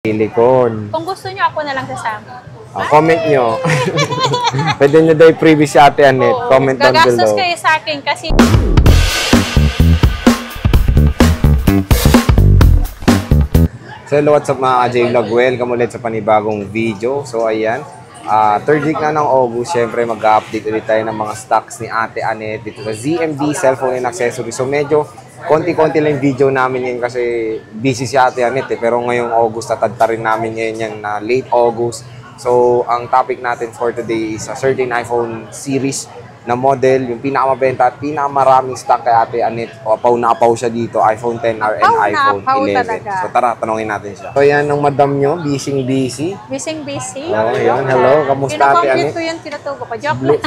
Silicone. Kung gusto nyo, ako na lang sasama. Comment nyo. Pwede nyo daw i-preview si Ate Annette. Oo. Comment down below. Gagastos kayo sa akin kasi... So hello, what's up mga ka-J-Vlog? Welcome ulit sa panibagong video. So ayan, third week na ng August. Siyempre mag-update ulit tayo ng mga stocks ni Ate Annette dito sa ZMB Cellphone and Accessories. So medyo konti-konti lang yung video namin ngayon kasi busy si Ate Annette Pero ngayong August, tatadta rin namin ngayon yan na late August. So ang topic natin for today is a certain iPhone series na model, yung pinakamabenta at pinakamaraming stock kay Ate Annette. Apaw na apaw siya dito, iPhone XR and iPhone 11. Talaga. So tara, tanongin natin siya. So yan ang madam nyo, busy. Busy. Oh, yan. Hello, kamusta Ate Annette? ko yun, tinutubo ko. Joke lang.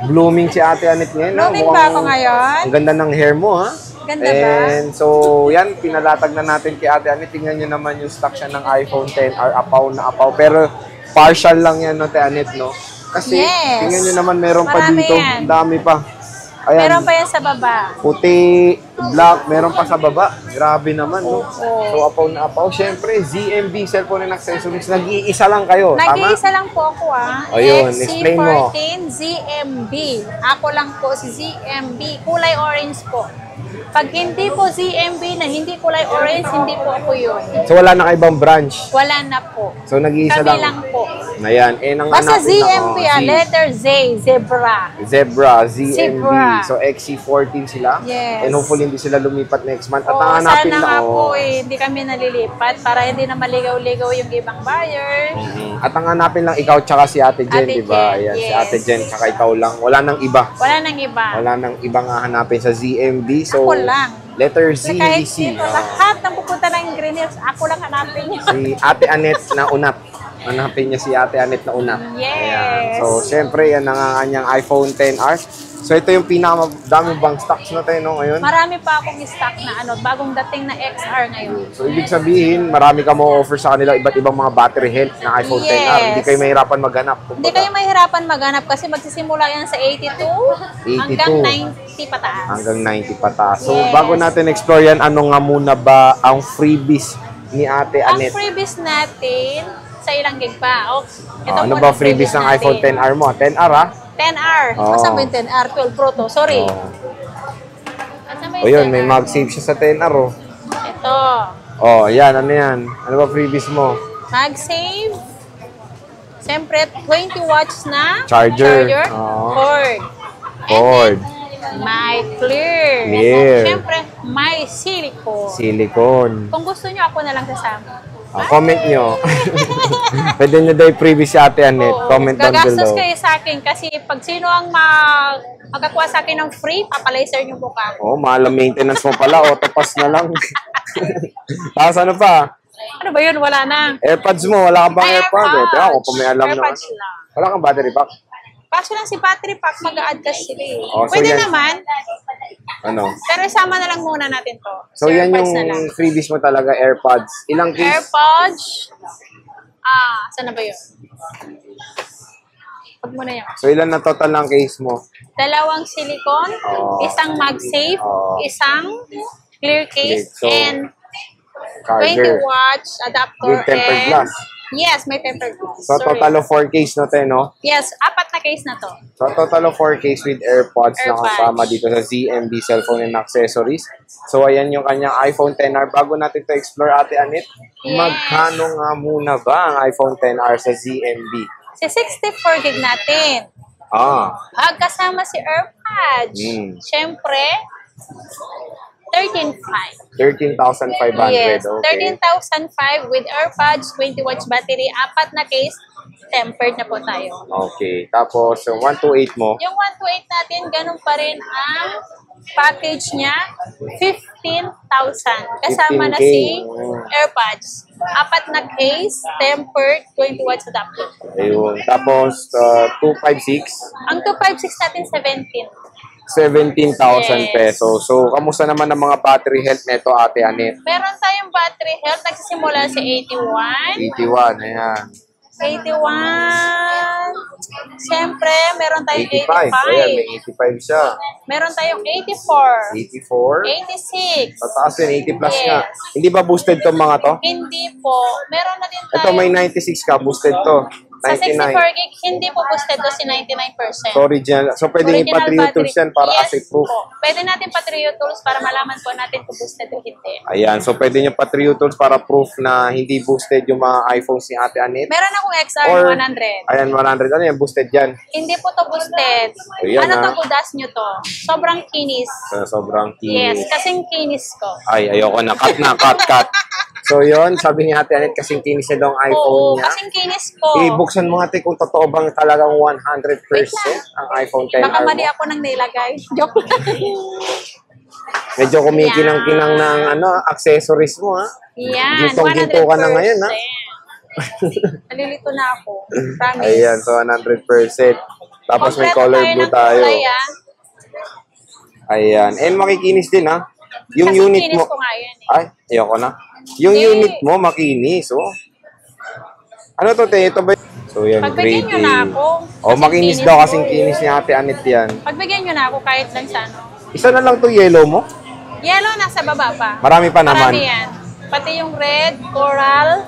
Blooming si Ate Annette ngayon. Blooming ba ako ngayon? Ang ganda ng hair mo, ha? Ganda ba? And so, yan, pinalatag na natin kay Ate Annette. Tingnan nyo naman yung stock siya ng iPhone XR, apaw na apaw. Pero partial lang yan, Ate Annette, no? Kasi, yes, tingnan nyo naman, meron pa marami dito. yan. Ang dami pa. Ayan. Meron pa yan sa baba. Puti, black, meron pa sa baba. Grabe naman, no? So, apaw na apaw. Siyempre, ZMB, Cellphone and Accessories. Nag-iisa lang kayo, Nag-iisa lang po ako, Ayun, explain mo. XC14 ZMB. Ako lang po si ZMB. Kulay orange po. Pag hindi po ZMB na hindi kulay orange, hindi po ako yun. So, wala na kayo ibang branch? Wala na po. So, nag-iisa Kami lang. lang po. Ayan. Nang basta ZMB, letter Z, Zebra. ZMB. Zebra. So, XC14 sila. Yes. And hopefully, hindi sila lumipat next month. At Oo, ang hanapin sana na, nga po hindi kami nalilipat para hindi na maligaw-ligaw yung ibang buyers. At ang hanapin lang ikaw tsaka si Ate Jen, Ate di ba? Jen, Ayan, si yes. Ate Jen tsaka ikaw lang. Wala nang iba. Wala nang iba. Wala nang ibang hanapin sa ZMB. So, Ako lang. letter Z, Kahit C. dito, lahat ng pupunta ng Green Hills, ako lang hanapin niyo. Si Ate Annette na unat. Hanapin niya si Ate Annette na unat. Yes. Ayan. So, syempre, yan ang kanyang iPhone XR. So, ito yung pinakamaming bang stocks natin, no, ngayon? Marami pa akong stock na bagong dating na XR ngayon. So, ibig sabihin, marami ka mo offer sa kanila iba't ibang mga battery health na iPhone XR. Hindi kayo mahirapan maghanap. Hindi kayo mahirapan maghanap kasi magsisimula yan sa 82 hanggang 90 pataas. Hanggang 90 pataas. So, Yes. bago natin explore yan, ano nga muna ba ang freebies ni Ate Annette? Ang freebies natin, sa ilang gig pa. Ano ba freebies ng iPhone XR mo? XR, ha? 10R. Oh. Asan ba yung 10R? 12 Pro to. Sorry. Asan ba O yun, may mag-save siya sa XR, oh. Ito. Oh, yan. Ano yan? Ano ba freebies mo? Mag-save. Siyempre, 20 watts na Charger. Cord. Cord. May clear. Siyempre, may silicone. Silicone. Kung gusto nyo, ako na lang sasama. Comment nyo. Pwede nyo daw i-preview si Ate Annette. Comment down below. Gagastos kayo sa akin kasi pag sino ang magkakuha sa akin ng free, papalaser yung buka ko. Oh, mahal ang maintenance mo pala. Autopass na lang. Tapos ano pa? Ano ba yun? Wala na. AirPods mo. Wala kang bang AirPods? Ito ako kung may alam AirPods na. lang. Wala kang battery pack? Kaso lang si battery pack, mag-a-add ka sila eh. Oh, so Pwede yan. naman. Ano? Pero isama na lang muna natin to. So, yan AirPods na lang. yung freebies mo talaga, AirPods. Ilang case? AirPods. Saan na ba yun? Pag mo na yun. So, ilan na total ng case mo? 2 silicone, isang MagSafe, isang clear case, So, and 20 charger. watts adapter. With tempered glass. Yes, may tempered glass. So, total of 4 case na tayo, no? Yes, 4 na case na to. So, total of 4 case with AirPods na AirPods. kasama dito sa ZMB Cellphone and Accessories. So, ayan yung kanyang iPhone XR. Bago natin to explore, Ate Annette, magkano nga muna ba ang iPhone XR sa ZMB? Si 64 gig natin. Kasama si AirPods. Siyempre, 13,500. 13,500. Yes, Okay. 13,500 with AirPods, 20 watts battery, 4 na case, tempered na po tayo. Okay. Tapos, yung 128 mo, Yung 128 natin, ganun pa rin ang package niya, 15,000. Kasama na 15K. si AirPods. 4 na case, tempered, 20 watts adapter. ayun. Tapos, 256, Ang 256 natin, 17. 17,000 pesos. So, kamusta naman ang mga battery health neto, Ate Annette? Meron tayong battery health, nagsisimula sa 81. 81, ayan. 81. Siyempre, meron tayong 85. Ayan, may 85 siya. Meron tayong 84. 84. 86. Tataas yun, 80 plus Yes. nga. Hindi ba boosted tong mga to? Hindi po. Meron na din tayo. Ito may 96 ka, boosted to. Sa 99. 64 gig, hindi po boosted to si 99%. So, original. So, pwedeng Original ipa-trio battery. tools yan para Yes as a proof. po. Pwede natin pa-trio tools para malaman po natin kung boosted o hindi. Ayan. So, pwede nyo pa-trio tools para proof na hindi boosted yung mga iPhones ni Ate Anet. Meron akong XR Or, 100. ayan, 100. Ano yan? Boosted yan. Hindi po to boosted. Ayan, Ano to, ah. budas nyo to? Sobrang kinis. So, sobrang Yes, kinis. kasing kinis ko. Ay, ayoko na. Cut na, cut. So, yun. Sabi ni Ate Anet, kasing kinis niya daw ang iPhone Oo, niya. kasing kinis ko. Buksan mo ate kung totoo bang talagang 100% ang iPhone 10R Baka mali mo. ako nang nilagay. Joke lang. Medyo kumikinang-kinang ng accessories mo, ha? Yan, Gintong-ginto ka na ngayon, ha? Nalilito na ako. Promise. Ayan, so 100%. Tapos may Kompleto color tayo blue ng tayo. kulay, ah. Ayan. And makikinis din, ha? Yung Kasing unit kinis mo. ko nga yan eh. Ay, ayoko na. Yung Hindi. unit mo, makinis, oh. Ano to, te? Ito ba? So, yan, Pagbigyan nyo na ako. Oh, makinis Kasing daw kinis kasing ko. kinis ni Ate Anet yan. Pagbigyan nyo na ako kahit lang sa ano. Isa na lang to yellow mo? Yellow nasa baba pa. Marami pa naman. Marami yan. Pati yung red, coral,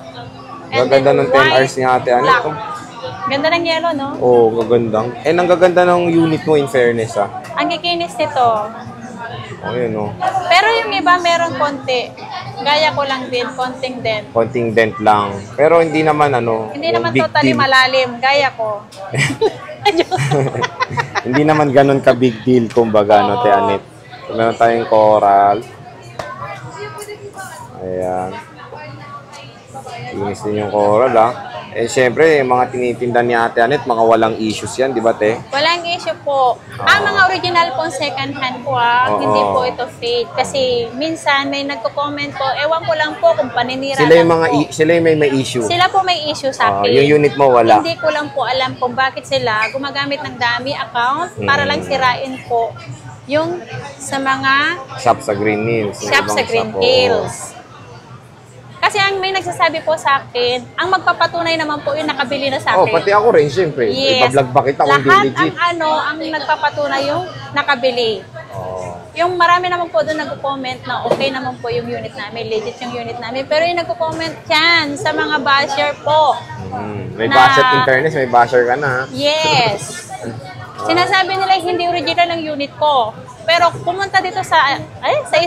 and Gaganda then ng white, 10 hours ni Ate Anet. black. Oh. Ganda ng yellow, no? Oo, gagandang. And ang gaganda ng unit mo in fairness, ha? Ang kikinis nito. O, yun, oh. Pero yung iba meron konti. Gaya ko lang din, konting din. Konting dent lang. Pero hindi naman, ano, Hindi yung naman big totally deal. malalim. Gaya ko. Hindi naman ganun ka big deal, kumbaga, no, Te Anet. So, meron tayong coral. Ayan. Linis din yung coral, ha? Eh, syempre, yung mga tinitinda ni Ate Anet, mga walang issues yan, di ba, Te? Walang issue po. Ang mga original po second hand po Oo. hindi po ito fake. Kasi minsan may nagko-comment po, ewan ko lang po kung paninira Sila yung lang mga, po. sila yung may issue. Sila po may issue sa akin. Yung unit mo, wala. Hindi ko lang po alam kung bakit sila gumagamit ng dummy account para lang sirain po yung sa mga Shop sa Green Hills. yung shop ibang sa Green shop, oo. Hills. Kasi ang may nagsasabi po sa akin, ang magpapatunay naman po yung nakabili na sa Oh, akin. pati ako rin, syempre. Yes. Iba-vlog ba kita kung hindi Lahat legit? ang nagpapatunay yung nakabili. Oh. Yung marami naman po doon nagko-comment na okay naman po yung unit namin, legit yung unit namin. Pero yung nagko-comment yan sa mga basher po. May Na- basher in fairness, may basher ka na, ha? Yes. Sinasabi nila hindi original ang unit ko. Pero pumunta dito sa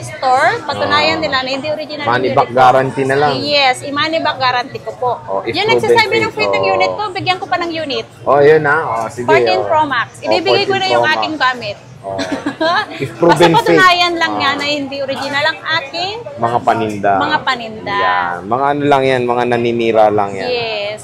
store, patunayan nila na hindi original Money yung back unit ko. guarantee na lang. Yes, i-money back guarantee ko po. Oh, if Yung proven nagsasabi ng fake, free ng oh. unit ko, bigyan ko pa ng unit. Oh, yun, ha? Oh, sige. 14 oh. Pro Max. Oh, Ibibigay ko 14 na yung Pro Max. aking gamit. Oh. If Basta proven patunayan fake. lang yan na hindi original ang aking Mga paninda. mga paninda. Yan. Mga ano lang yan, mga naninira lang yan. Yes.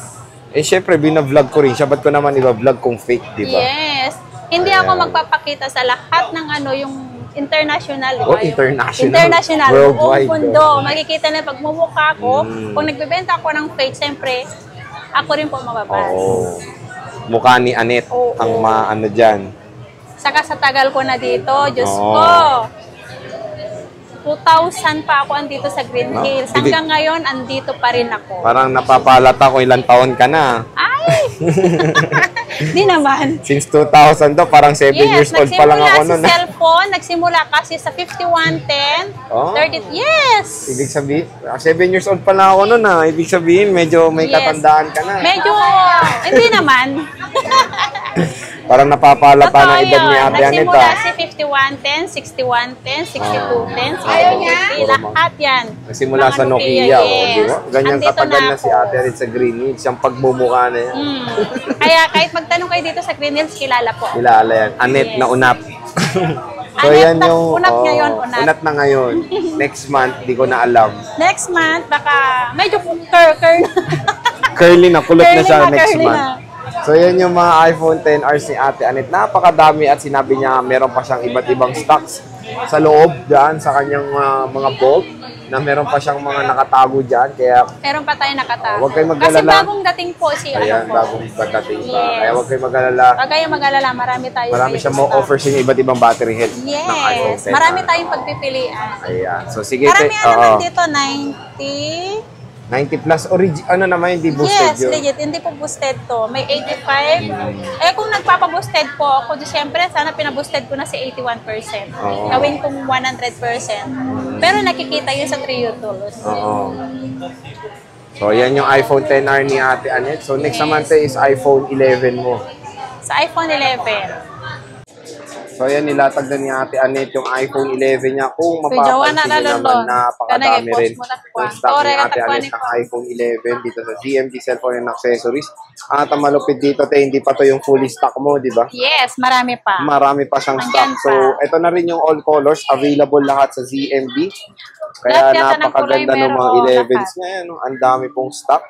Eh, syempre, binavlog ko rin siya. Ba't ko naman iba-vlog kung fake, di ba? Yes. Hindi ako magpapakita sa lahat ng ano yung international. Oh, diba? Yung international. International. Worldwide. Buong mundo. Makikita na pagmumukha ko. Mm. Kung nagbebenta ako ng fake, siyempre, ako rin po mababas. Oo. Mukha ni Anet Oo. ang maano dyan. Saka sa tagal ko na dito, Diyos Oo. ko. 2000 pa ako andito sa Green No? Hills. Hindi- Hanggang ngayon, andito pa rin ako. Parang napapalata kung ilang taon ka na. Ay! Di naman. Since 2000 daw, parang 7 years old pa lang ako nagsimula noon. sa cellphone, nagsimula kasi sa 5110, Oh. 30, yes! Ibig sabihin, 7 years old pa lang ako noon, ha? Ibig sabihin, medyo may Yes. katandaan ka na. Medyo, hindi naman. Parang napapalata Totoo ng edad ni yun. Ate Anet, Nagsimula ha? si 5110, 6110, 6210, Ayaw 6250, lahat yan. Nagsimula Ng sa ano, Nokia, yes. di ba? Ganyan Andito katagal na si ako. Ate Anet sa Green Hills. Siyang pagmumukha na yan. Kaya kahit magtanong kayo dito sa Green Hills, kilala po. Kilala yan. Anet Yes. na unap. So, Anet yan na- yung... unat oo, ngayon, unat. Unat na ngayon. Next month, di ko na alam. Next month, baka medyo curl na. Curly na, kulot na Curly siya na, next curly month. na. So, yan yung mga iPhone XR ni Ate Anet. Napakadami at sinabi niya meron pa siyang iba't ibang stocks sa loob dyan, sa kanyang mga vault, na meron pa siyang mga nakatago dyan. Kaya, Meron pa tayo nakatago. Huwag kayong Kasi mag-alala. bagong dating po si ayan, ano po. bagong pagdating pa. Yes. Kaya huwag kayong mag-alala. Huwag kayong mag-alala, marami tayo. Marami ngayon siyang stock. mo offer sa inyo iba't ibang battery health ng iPhone Yes, 10. marami tayong pagpipilian. Ayan. So, sige. Marami oo. naman dito, 90, 90 plus. Ano naman, hindi boosted Yes, yun. legit. Hindi po boosted to. May 85. Eh, kung nagpapaboosted po ako, di syempre, sana pinaboosted ko na si 81%. Oo. Gawin kong 100%. Pero nakikita yun sa Trio Tools. Oo. So, yan yung iPhone XR ni Ate Annette. So, next naman tayo is iPhone 11 mo. Sa iPhone 11. So, ayan, nilatag na ni Ate Annette yung iPhone 11 niya. Kung Jowa mapapansin na nyo lalo naman, doon. napakadami Kanay, rin post mo na po. yung stock Tore, ni Ate katakpan Annette ni ng po. iPhone 11 dito sa GMT Cellphone and Accessories. At ang malupit dito, hindi pa to yung fully stock mo, di ba? Yes, marami pa. Marami pa siyang stock. Andyan So, pa. ito na rin yung all colors. Available lahat sa ZMB. Kaya Lahat yata ng napakaganda kulay ng mga meron, 11s lahat. ngayon. No? Ang dami pong stock.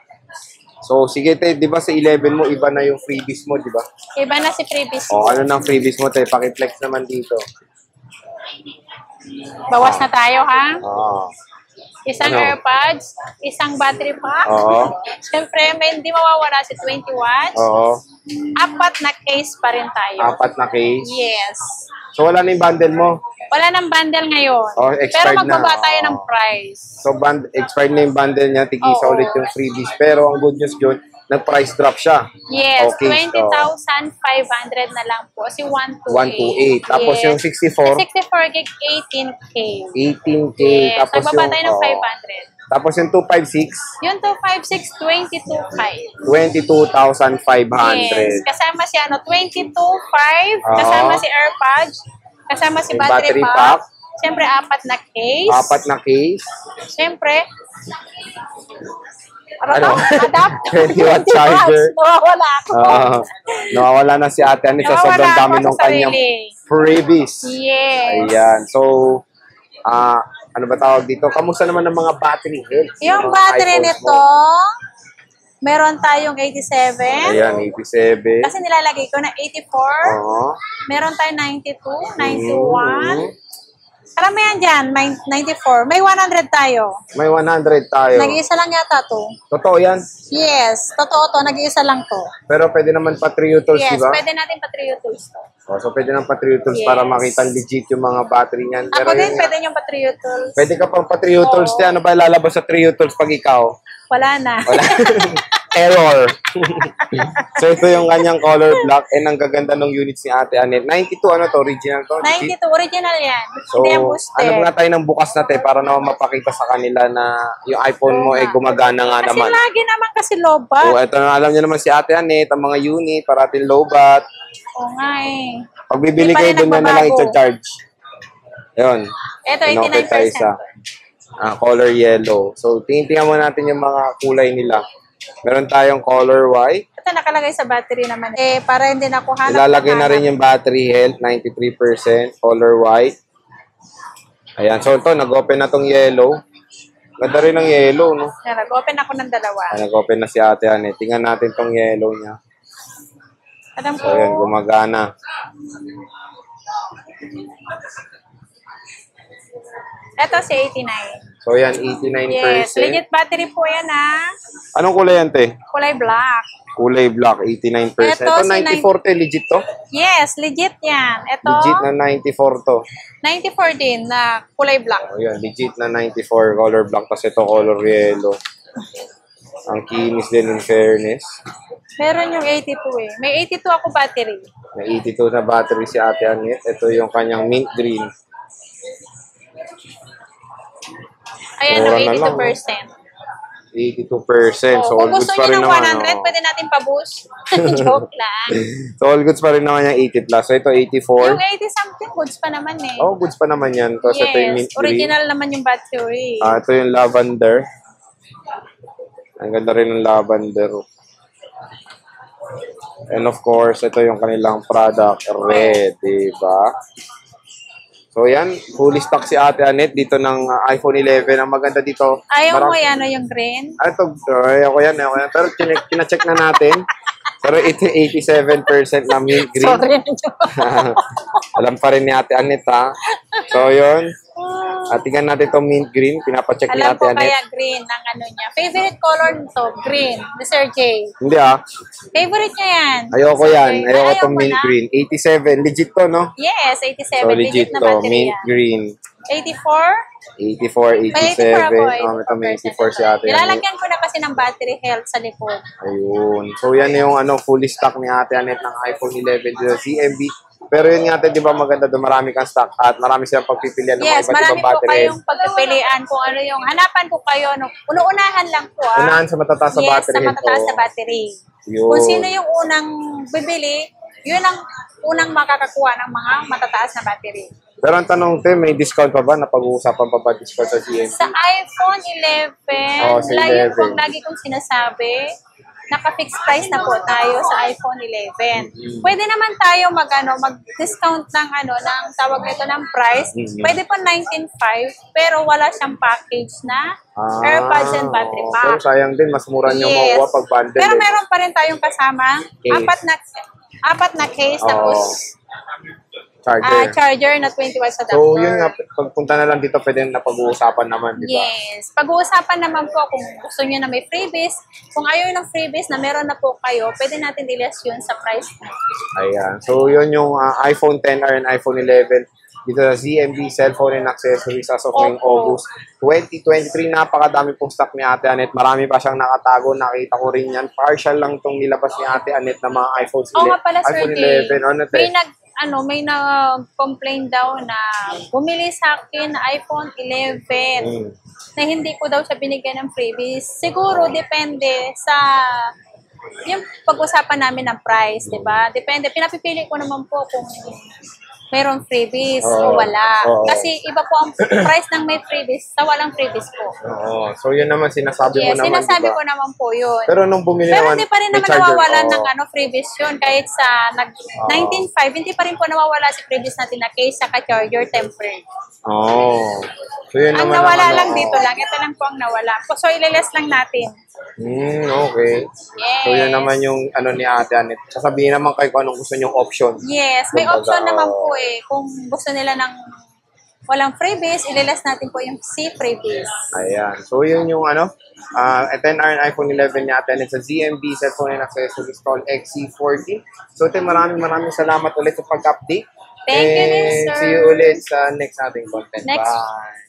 So, sige te, di ba sa 11 mo, iba na yung freebies mo, di ba? Iba na si previous. O, ano nang freebies mo te? Pakiflex naman dito. Bawas na tayo, ha? Oo. Isang Ano? AirPods, isang battery pack. Oo. Siyempre, may hindi mawawala si 20 watts. Oo. 4 na case pa rin tayo. 4 na case. Yes. So, wala na yung bundle mo. Wala nang bundle ngayon. Oh, Pero expired magbaba na. tayo Oo. ng price. So, expired na yung bundle niya. Tigisa Oo. ulit yung freebies. Pero, ang good news yun, nag-price drop siya. Yes, Okay, 20,500 na lang po. Si 128. 128. Tapos Yes. yung 64, 64 gig, 18K. 18K. Yes, Tapos nagbaba yung, tayo ng oo. 500. Tapos yung 256, Yung 256, 22,500. 22,500. Yes, kasama si 22,500, Oo. kasama si AirPods, kasama si Yung battery, battery pack. pack. Siyempre, 4 na case. 4 na case. Siyempre, Ano? Adapter. 20 watt charger. Nawawala ako. Nawawala na si Ate Annie sa Nawawala sobrang ako dami sa ng kanyang sarili. freebies. Yes. Ayan. So, ano ba tawag dito? Kamusta naman ang mga battery health? Yung Mga battery iPhones nito, mo? meron tayong 87. Ayan, 87. Kasi nilalagay ko na 84. Oo. Meron tayong 92, 91. Alam mo yan dyan, 94. May 100 tayo. May 100 tayo. Nag-iisa lang yata to. Totoo yan. Yes, totoo to. Nag-iisa lang to. Pero pwede naman pa Trio Tools, Yes, di ba? pwede natin pa-Trio Tools to. So, pwede naman pa Trio Tools Yes. para makita legit yung mga battery niyan. Ako din, yun nga, pwede yung pa-Trio Tools. pwede ka pang pa Trio Tools. Oo. Te, ano ba lalabas sa Trio Tools pag ikaw? Wala na. Wala. Error. So, ito yung kanyang color black and ang gaganda ng units ni Ate Annette. 92, ano to? Original to? 92, original yan. So, Hindi yan boosted. ano nga tayo ng bukas na te para naman mapakita sa kanila na yung iPhone mo ay gumagana nga Kasi naman. lagi naman kasi lobat. So, ito na alam niyo naman si Ate Annette, ang mga unit, parating low bat. Oo nga eh. Pag bibili Hindi pa kayo rin doon na lang nagbabago. i-charge. Ayun. Ito, Inopen tayo 89%. sa color yellow. So, tingnan mo natin yung mga kulay nila. Meron tayong color white. Ito nakalagay sa battery naman. Eh, para hindi na ako hanap. Ilalagay na rin yung battery health, 93%, color white. Ayan. So, ito, nag-open na tong yellow. Ganda rin ng yellow, no? Nag-open ako ng dalawa. Nag-open na si Ate Annette. Tingnan natin tong yellow niya. Alam ko, So, ayan, gumagana. ito si 89. So, ayan, 89%. Yes, legit battery po yan ha. Anong kulay yan, te? Kulay black. Kulay black, 89%. Ito, Ito, si 94, te. Legit to? Yes, legit yan. Ito, Legit na 94 to. 94 din na kulay black. O yan, legit na 94 color black. Tapos ito color yellow. Ang kinis din in fairness. Meron yung 82 eh. May 82 ako battery. May 82 na battery si Ate Annette. Ito yung kanyang mint green. Ayan Mura o, na lang, 82%. 82%. So, Kung all gusto goods pa nyo rin ng naman. 100, oh. pwede natin pa-boost. Joke lang. So, all goods pa rin naman yung 80 plus. So, ito 84. Yung 80 something, goods pa naman eh. Oh, goods pa naman yan. Tapos ito yung mint Yes, green. original naman yung battery. Ito yung lavender. Ang ganda rin ng lavender. And of course, ito yung kanilang product, red, diba? So yan, fully stock si Ate Annette dito ng iPhone 11. Ang maganda dito. Ayaw mo yan o yung green? Ito, ayaw ko yan. Pero kina-check na natin. Pero ito 87% na mint green. Sorry. Alam pa rin ni Ate Annette, ha? So yun. At tingnan natin itong mint green. Pinapacheck ni Alam Ate ko Annette. kaya green ang ano niya. Favorite color nito, green. Mr. J. Hindi Favorite niya yan. Ayoko yan. Okay. Ayoko Ayaw itong mo mint na? green. 87. Legit to, no? Yes, 87. So legit na to. battery Mint yan. green. 84. 84, May 87. 84 ako, Ito may 84 si ate. Nilalagyan ko na kasi ng battery health sa likod. Ayun. So, yan yung fully stock ni ate Anet ng iPhone 11 dito sa CMB. Pero yun nga ate, di ba maganda doon, marami kang stock at marami silang pagpipilian ng mga Yes, iba't marami ibang po battery. kayong pagpipilian kung ano yung hanapan ko kayo. No, unahan lang po. Unahan sa matataas na yes, battery. sa matataas na Oo. battery. Yun. Kung sino yung unang bibili, yun ang unang makakakuha ng mga matataas na battery. Pero ang tanong, te, may discount pa ba? Napag-uusapan pa ba discount sa CMB? Sa iPhone 11, Oh, sa lagi 11. kong lagi kong sinasabi, naka-fixed price na po tayo sa iPhone 11. Pwede naman tayo mag-discount ng ng tawag nito ng price. Pwede po 19.5 pero wala siyang package na AirPods and battery oo. pack. Pero sayang din, mas mura niyang makuha pag bundle. Pero eh. meron pa rin tayong kasama, Case. apat na case Oo. tapos Charger. charger na 20 watts adapter. So, yun nga, pagpunta na lang dito, pwede na pag-uusapan naman, di ba? Yes. Pag-uusapan naman po kung gusto niyo na may freebies. Kung ayaw ng freebies na meron na po kayo, pwede natin i-less yun sa price na. Ayan. So, yun yung iPhone XR and iPhone 11 dito sa CMB Cellphone and Accessories as of ngayong Opo. August 2023. Napakadami pong stock ni Ate Anet. Marami pa siyang nakatago. Nakita ko rin yan. Partial lang itong nilabas ni Ate Anet na mga iPhones. Oo nga pala, Sir iPhone Jay. 11. Ano, te? May nag-complain daw na bumili sa akin na iPhone 11 na hindi ko daw siya binigyan ng freebies. Siguro depende sa yung pag-usapan namin ng price, di ba? Depende. Pinapipili ko naman po kung mayroong freebies o wala. Oo. Kasi iba po ang price ng may freebies sa walang freebies po. Oo. So, yun naman, sinasabi mo Yes, naman, sinasabi diba? ko naman po yun. Pero nung bumili Pero naman, hindi pa rin may naman charger. nawawalan Oo. ng freebies yun. Kahit sa 19.5, hindi pa rin po nawawala si freebies natin na case sa charger tempered. Oh. So, yun Ang naman nawala ang lang dito lang, ito lang po ang nawala. So, ililess lang natin. Okay. Yes. So, yun naman yung ni Ate Anet. Sasabihin naman kayo kung anong gusto nyong option. Yes, may Kumbaga, option naman po eh. Kung gusto nila ng walang freebies, ililess natin po yung C freebies. Ayan. So, yun yung XR and iPhone 11 ni Ate Anet sa ZMB Cellphone and Accessories called XC40. So, maraming salamat ulit sa pag-update. Thank you din, And sir. see you ulit sa next nating content. Next. Bye!